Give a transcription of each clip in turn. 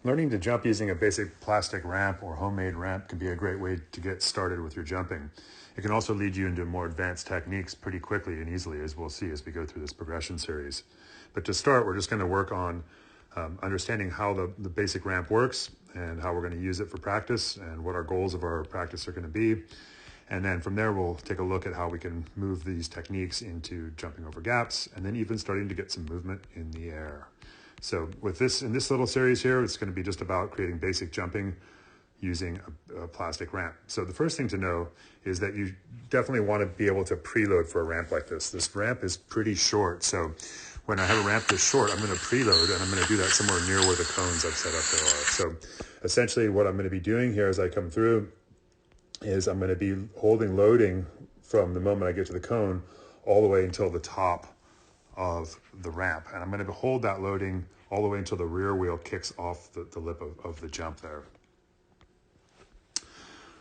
Learning to jump using a basic plastic ramp or homemade ramp can be a great way to get started with your jumping. It can also lead you into more advanced techniques pretty quickly and easily, as we'll see as we go through this progression series. But to start, we're just going to work on understanding how the basic ramp works and how we're going to use it for practice and what our goals of our practice are going to be. And then from there, we'll take a look at how we can move these techniques into jumping over gaps and then even starting to get some movement in the air. So with this, in this little series here, it's going to be just about creating basic jumping using a plastic ramp. So the first thing to know is that you definitely want to be able to preload for a ramp like this. This ramp is pretty short. So when I have a ramp this short, I'm going to preload, and I'm going to do that somewhere near where the cones I've set up there are. So essentially what I'm going to be doing here as I come through is I'm going to be holding loading from the moment I get to the cone all the way until the top of the ramp. And I'm going to hold that loading all the way until the rear wheel kicks off the lip of the jump there.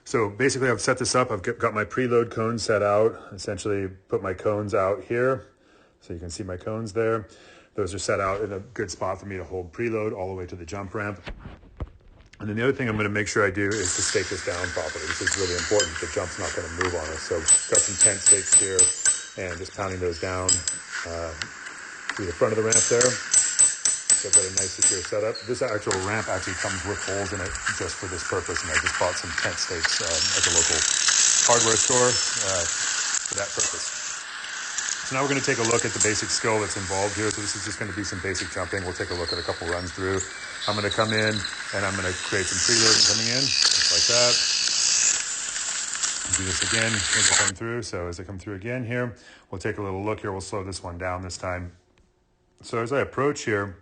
So basically I've set this up. I've got my preload cones set out, essentially put my cones out here. So you can see my cones there. Those are set out in a good spot for me to hold preload all the way to the jump ramp. And then the other thing I'm going to make sure I do is to stake this down properly. This is really important. The jump's not going to move on us. So got some tent stakes here and just pounding those down through the front of the ramp there. So I've got a nice secure setup. This actual ramp actually comes with holes in it just for this purpose, and I just bought some tent stakes at the local hardware store for that purpose. So now we're going to take a look at the basic skill that's involved here. So this is just going to be some basic jumping. We'll take a look at a couple runs through. I'm going to come in and I'm going to create some preloading coming in, just like that. Do this again as I come through. So as I come through again here, we'll take a little look here. We'll slow this one down this time. So as I approach here,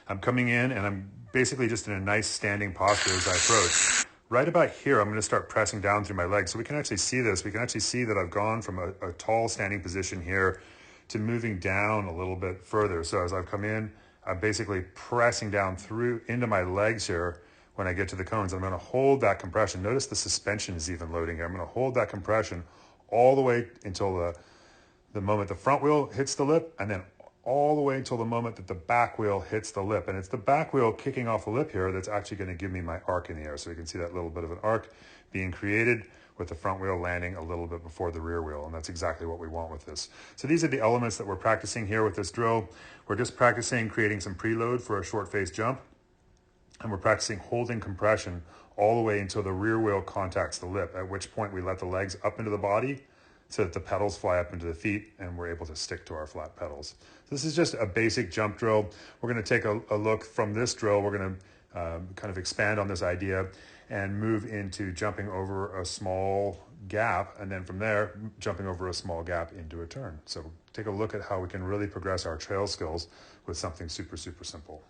I'm coming in and I'm basically just in a nice standing posture as I approach. Right about here, I'm going to start pressing down through my legs. So we can actually see this. We can actually see that I've gone from a tall standing position here to moving down a little bit further. So as I've come in, I'm basically pressing down through into my legs here when I get to the cones. I'm going to hold that compression. Notice the suspension is even loading here. I'm going to hold that compression all the way until the moment the front wheel hits the lip, and then all the way until the moment that the back wheel hits the lip. And it's the back wheel kicking off the lip here that's actually going to give me my arc in the air. So you can see that little bit of an arc being created with the front wheel landing a little bit before the rear wheel. And that's exactly what we want with this. So these are the elements that we're practicing here with this drill. We're just practicing creating some preload for a short face jump. And we're practicing holding compression all the way until the rear wheel contacts the lip, at which point we let the legs up into the body so that the pedals fly up into the feet and we're able to stick to our flat pedals. So this is just a basic jump drill. We're going to take a look from this drill. We're going to kind of expand on this idea and move into jumping over a small gap, and then from there, jumping over a small gap into a turn. So take a look at how we can really progress our trail skills with something super, super simple.